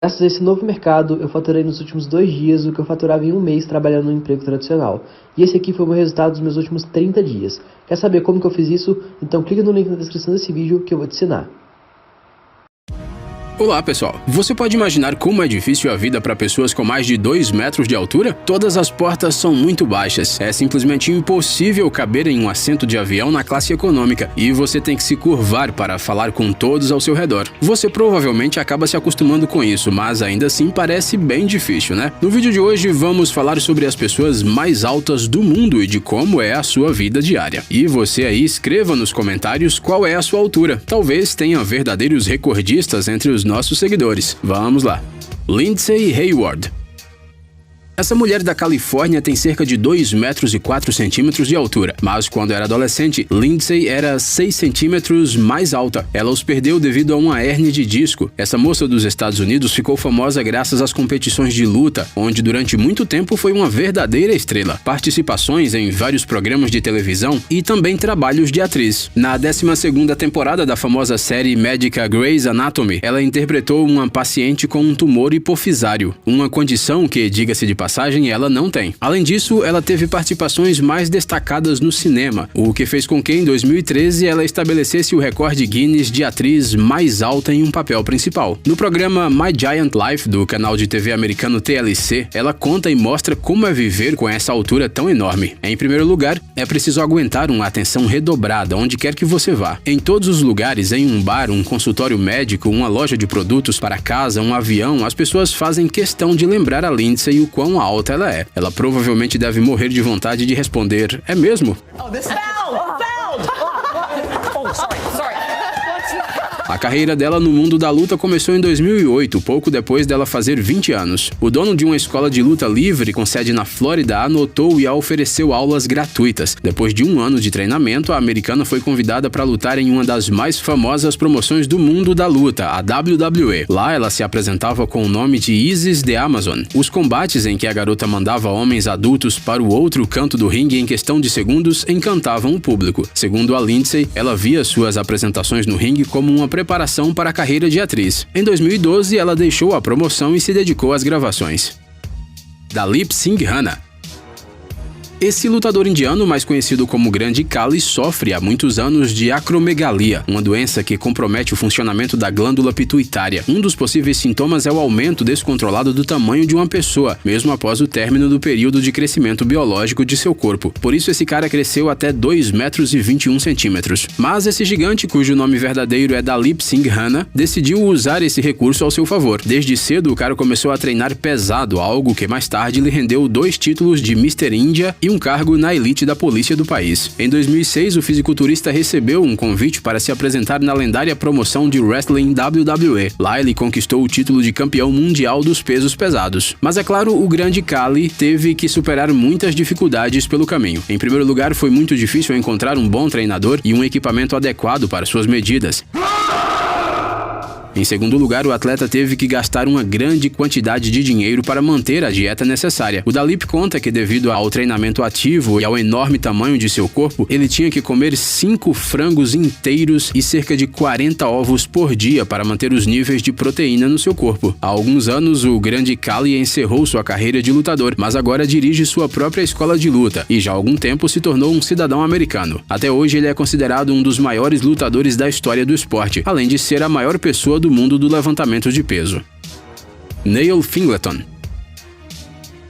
Graças a esse novo mercado, eu faturei nos últimos 2 dias o que eu faturava em um mês trabalhando no emprego tradicional. E esse aqui foi o meu resultado dos meus últimos 30 dias. Quer saber como que eu fiz isso? Então clica no link na descrição desse vídeo que eu vou te ensinar. Olá pessoal, você pode imaginar como é difícil a vida para pessoas com mais de 2 metros de altura? Todas as portas são muito baixas, é simplesmente impossível caber em um assento de avião na classe econômica e você tem que se curvar para falar com todos ao seu redor. Você provavelmente acaba se acostumando com isso, mas ainda assim parece bem difícil, né? No vídeo de hoje vamos falar sobre as pessoas mais altas do mundo e de como é a sua vida diária. E você aí escreva nos comentários qual é a sua altura. Talvez tenha verdadeiros recordistas entre os nossos seguidores. Vamos lá. Lindsay Hayward. Essa mulher da Califórnia tem cerca de 2 metros e 4 centímetros de altura, mas quando era adolescente, Lindsay era 6 centímetros mais alta. Ela os perdeu devido a uma hérnia de disco. Essa moça dos Estados Unidos ficou famosa graças às competições de luta, onde durante muito tempo foi uma verdadeira estrela. Participações em vários programas de televisão e também trabalhos de atriz. Na 12ª temporada da famosa série médica Grey's Anatomy, ela interpretou uma paciente com um tumor hipofisário, uma condição que, diga-se de passagem, ela não tem. Além disso, ela teve participações mais destacadas no cinema, o que fez com que em 2013 ela estabelecesse o recorde Guinness de atriz mais alta em um papel principal. No programa My Giant Life do canal de TV americano TLC, ela conta e mostra como é viver com essa altura tão enorme. Em primeiro lugar, é preciso aguentar uma atenção redobrada onde quer que você vá. Em todos os lugares, em um bar, um consultório médico, uma loja de produtos para casa, um avião, as pessoas fazem questão de lembrar a Lindsay o quão alta ela é. Ela provavelmente deve morrer de vontade de responder, é mesmo? Oh, this fouled! Oh, sorry. A carreira dela no mundo da luta começou em 2008, pouco depois dela fazer 20 anos. O dono de uma escola de luta livre com sede na Flórida anotou e a ofereceu aulas gratuitas. Depois de 1 ano de treinamento, a americana foi convidada para lutar em uma das mais famosas promoções do mundo da luta, a WWE. Lá ela se apresentava com o nome de Isis the Amazon. Os combates em que a garota mandava homens adultos para o outro canto do ringue em questão de segundos encantavam o público. Segundo a Lindsay, ela via suas apresentações no ringue como uma preparação para a carreira de atriz. Em 2012, ela deixou a promoção e se dedicou às gravações. Dalip Singh Rana. Esse lutador indiano, mais conhecido como Grande Khali, sofre há muitos anos de acromegalia, uma doença que compromete o funcionamento da glândula pituitária. Um dos possíveis sintomas é o aumento descontrolado do tamanho de uma pessoa, mesmo após o término do período de crescimento biológico de seu corpo. Por isso esse cara cresceu até 2 metros e 21 centímetros. Mas esse gigante, cujo nome verdadeiro é Dalip Singh Rana, decidiu usar esse recurso ao seu favor. Desde cedo, o cara começou a treinar pesado, algo que mais tarde lhe rendeu 2 títulos de Mr. India e um cargo na elite da polícia do país. Em 2006, o fisiculturista recebeu um convite para se apresentar na lendária promoção de wrestling WWE. Lá ele conquistou o título de campeão mundial dos pesos pesados. Mas é claro, o Grande Khali teve que superar muitas dificuldades pelo caminho. Em primeiro lugar, foi muito difícil encontrar um bom treinador e um equipamento adequado para suas medidas. Em segundo lugar, o atleta teve que gastar uma grande quantidade de dinheiro para manter a dieta necessária. O Dalip conta que devido ao treinamento ativo e ao enorme tamanho de seu corpo, ele tinha que comer 5 frangos inteiros e cerca de 40 ovos por dia para manter os níveis de proteína no seu corpo. Há alguns anos, o Grande Khali encerrou sua carreira de lutador, mas agora dirige sua própria escola de luta e já há algum tempo se tornou um cidadão americano. Até hoje, ele é considerado um dos maiores lutadores da história do esporte, além de ser a maior pessoa do mundo do levantamento de peso. Neil Fingleton.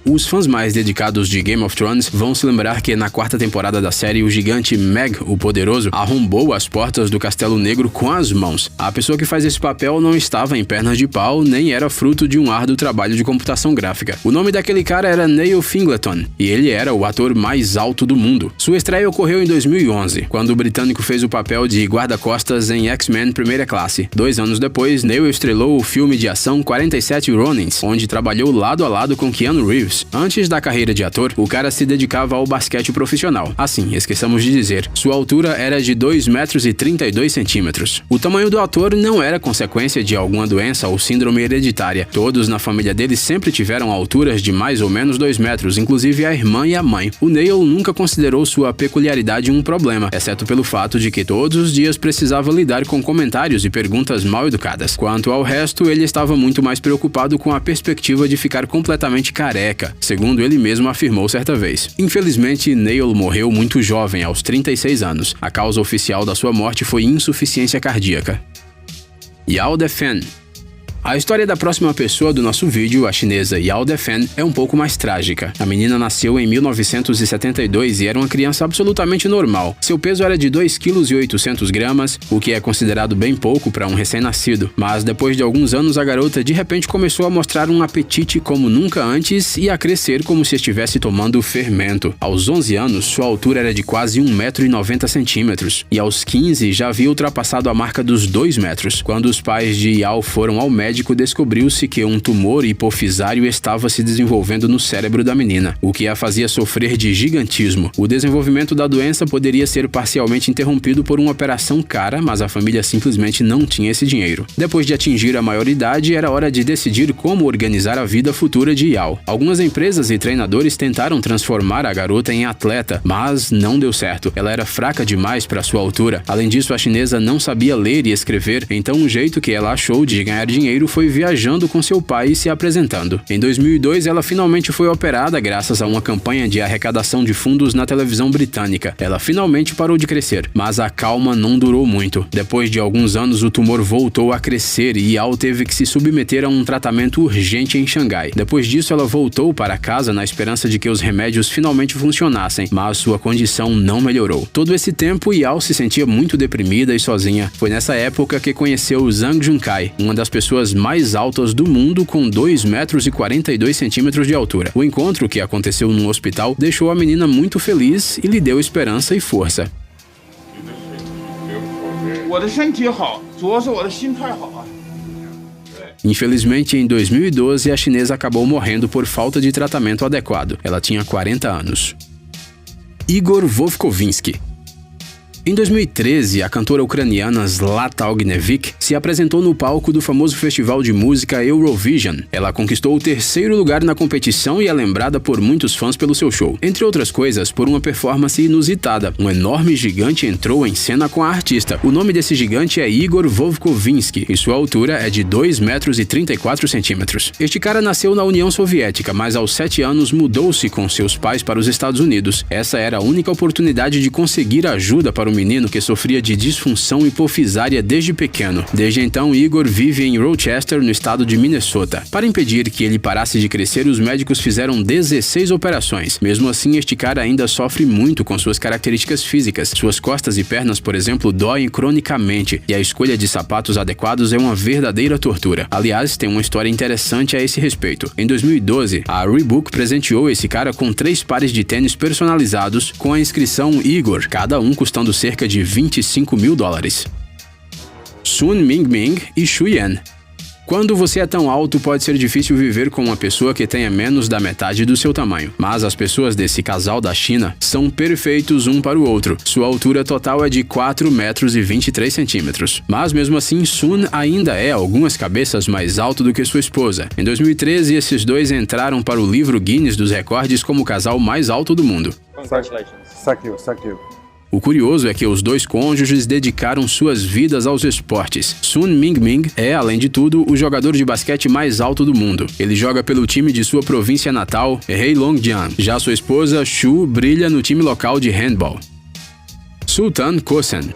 Os fãs mais dedicados de Game of Thrones vão se lembrar que na 4ª temporada da série, o gigante Meg, o Poderoso, arrombou as portas do Castelo Negro com as mãos. A pessoa que faz esse papel não estava em pernas de pau, nem era fruto de um árduo trabalho de computação gráfica. O nome daquele cara era Neil Fingleton, e ele era o ator mais alto do mundo. Sua estreia ocorreu em 2011, quando o britânico fez o papel de guarda-costas em X-Men Primeira Classe. 2 anos depois, Neil estrelou o filme de ação 47 Ronins, onde trabalhou lado a lado com Keanu Reeves. Reeves. Antes da carreira de ator, o cara se dedicava ao basquete profissional. Assim, esqueçamos de dizer, sua altura era de 2,32 metros. O tamanho do ator não era consequência de alguma doença ou síndrome hereditária. Todos na família dele sempre tiveram alturas de mais ou menos 2 metros, inclusive a irmã e a mãe. O Neil nunca considerou sua peculiaridade um problema, exceto pelo fato de que todos os dias precisava lidar com comentários e perguntas mal educadas. Quanto ao resto, ele estava muito mais preocupado com a perspectiva de ficar completamente careca, segundo ele mesmo afirmou certa vez. Infelizmente, Neil morreu muito jovem, aos 36 anos. A causa oficial da sua morte foi insuficiência cardíaca. Yao Defen. A história da próxima pessoa do nosso vídeo, a chinesa Yao Defen, é um pouco mais trágica. A menina nasceu em 1972 e era uma criança absolutamente normal. Seu peso era de 2,8 kg, o que é considerado bem pouco para um recém-nascido. Mas depois de alguns anos, a garota de repente começou a mostrar um apetite como nunca antes e a crescer como se estivesse tomando fermento. Aos 11 anos, sua altura era de quase 1,90 m e aos 15 já havia ultrapassado a marca dos 2 metros. Quando os pais de Yao foram ao médico, descobriu-se que um tumor hipofisário estava se desenvolvendo no cérebro da menina, o que a fazia sofrer de gigantismo. O desenvolvimento da doença poderia ser parcialmente interrompido por uma operação cara, mas a família simplesmente não tinha esse dinheiro. Depois de atingir a maioridade, era hora de decidir como organizar a vida futura de Yao. Algumas empresas e treinadores tentaram transformar a garota em atleta, mas não deu certo. Ela era fraca demais para sua altura. Além disso, a chinesa não sabia ler e escrever, então o jeito que ela achou de ganhar dinheiro foi viajando com seu pai e se apresentando. Em 2002, ela finalmente foi operada graças a uma campanha de arrecadação de fundos na televisão britânica. Ela finalmente parou de crescer, mas a calma não durou muito. Depois de alguns anos, o tumor voltou a crescer e Yao teve que se submeter a um tratamento urgente em Xangai. Depois disso, ela voltou para casa na esperança de que os remédios finalmente funcionassem, mas sua condição não melhorou. Todo esse tempo, Yao se sentia muito deprimida e sozinha. Foi nessa época que conheceu Zhang Junkai, uma das pessoas mais altas do mundo com 2,42 m de altura. O encontro, que aconteceu num hospital, deixou a menina muito feliz e lhe deu esperança e força. Infelizmente, em 2012, a chinesa acabou morrendo por falta de tratamento adequado. Ela tinha 40 anos. Igor Vovkovinsky. Em 2013, a cantora ucraniana Zlata Ognevik se apresentou no palco do famoso festival de música Eurovision. Ela conquistou o 3º lugar na competição e é lembrada por muitos fãs pelo seu show. Entre outras coisas, por uma performance inusitada. Um enorme gigante entrou em cena com a artista. O nome desse gigante é Igor Vovkovinsky e sua altura é de 2,34 m. Este cara nasceu na União Soviética, mas aos 7 anos mudou-se com seus pais para os Estados Unidos. Essa era a única oportunidade de conseguir ajuda para o menino que sofria de disfunção hipofisária desde pequeno. Desde então, Igor vive em Rochester, no estado de Minnesota. Para impedir que ele parasse de crescer, os médicos fizeram 16 operações. Mesmo assim, este cara ainda sofre muito com suas características físicas. Suas costas e pernas, por exemplo, doem cronicamente, e a escolha de sapatos adequados é uma verdadeira tortura. Aliás, tem uma história interessante a esse respeito. Em 2012, a Reebok presenteou esse cara com 3 pares de tênis personalizados com a inscrição Igor, cada um custando cerca de $25 mil. Sun Mingming e Xu Yan. Quando você é tão alto, pode ser difícil viver com uma pessoa que tenha menos da metade do seu tamanho. Mas as pessoas desse casal da China são perfeitos um para o outro. Sua altura total é de 4,23 m. Mas mesmo assim, Sun ainda é algumas cabeças mais alto do que sua esposa. Em 2013, esses dois entraram para o livro Guinness dos Recordes como o casal mais alto do mundo. Congratulations. Thank you. O curioso é que os dois cônjuges dedicaram suas vidas aos esportes. Sun Mingming é, além de tudo, o jogador de basquete mais alto do mundo. Ele joga pelo time de sua província natal, Heilongjiang. Já sua esposa, Xu, brilha no time local de handball. Sultan Kosen.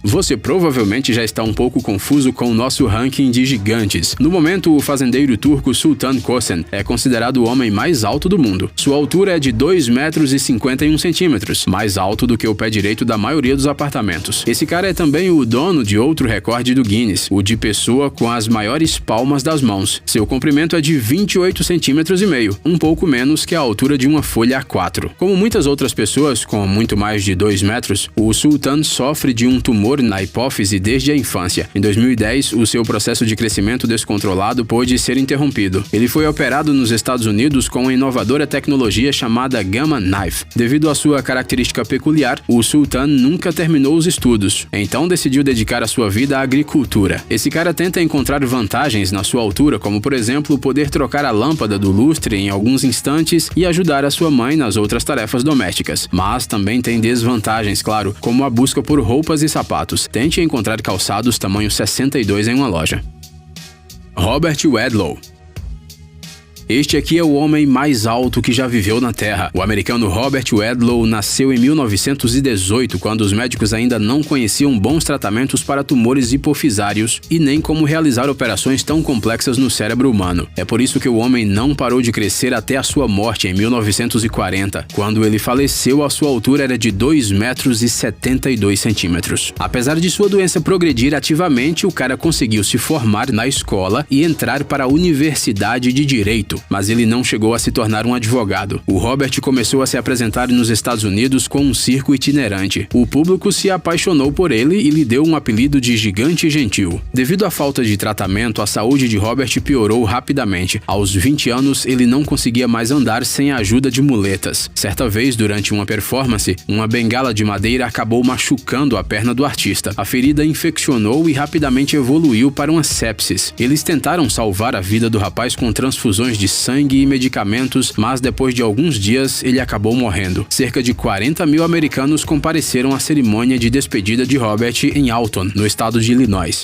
Você provavelmente já está um pouco confuso com o nosso ranking de gigantes. No momento, o fazendeiro turco Sultan Kosen é considerado o homem mais alto do mundo. Sua altura é de 2,51 m, mais alto do que o pé direito da maioria dos apartamentos. Esse cara é também o dono de outro recorde do Guinness, o de pessoa com as maiores palmas das mãos. Seu comprimento é de 28,5 cm, um pouco menos que a altura de uma folha A4. Como muitas outras pessoas com muito mais de 2 metros, o Sultan sofre de um tumor tumor na hipófise desde a infância. Em 2010, o seu processo de crescimento descontrolado pôde ser interrompido. Ele foi operado nos Estados Unidos com uma inovadora tecnologia chamada Gamma Knife. Devido à sua característica peculiar, o Sultan nunca terminou os estudos, então decidiu dedicar a sua vida à agricultura. Esse cara tenta encontrar vantagens na sua altura, como por exemplo, poder trocar a lâmpada do lustre em alguns instantes e ajudar a sua mãe nas outras tarefas domésticas. Mas também tem desvantagens, claro, como a busca por roupas e sapatos. Tente encontrar calçados tamanho 62 em uma loja. Robert Wadlow. Este aqui é o homem mais alto que já viveu na Terra. O americano Robert Wadlow nasceu em 1918, quando os médicos ainda não conheciam bons tratamentos para tumores hipofisários e nem como realizar operações tão complexas no cérebro humano. É por isso que o homem não parou de crescer até a sua morte em 1940. Quando ele faleceu, a sua altura era de 2,72 metros. Apesar de sua doença progredir ativamente, o cara conseguiu se formar na escola e entrar para a Universidade de Direito. Mas ele não chegou a se tornar um advogado. O Robert começou a se apresentar nos Estados Unidos com um circo itinerante. O público se apaixonou por ele e lhe deu um apelido de Gigante Gentil. Devido à falta de tratamento, a saúde de Robert piorou rapidamente. Aos 20 anos, ele não conseguia mais andar sem a ajuda de muletas. Certa vez, durante uma performance, uma bengala de madeira acabou machucando a perna do artista. A ferida infeccionou e rapidamente evoluiu para uma sepsis. Eles tentaram salvar a vida do rapaz com transfusões de sangue e medicamentos, mas depois de alguns dias ele acabou morrendo. Cerca de 40 mil americanos compareceram à cerimônia de despedida de Robert em Alton, no estado de Illinois.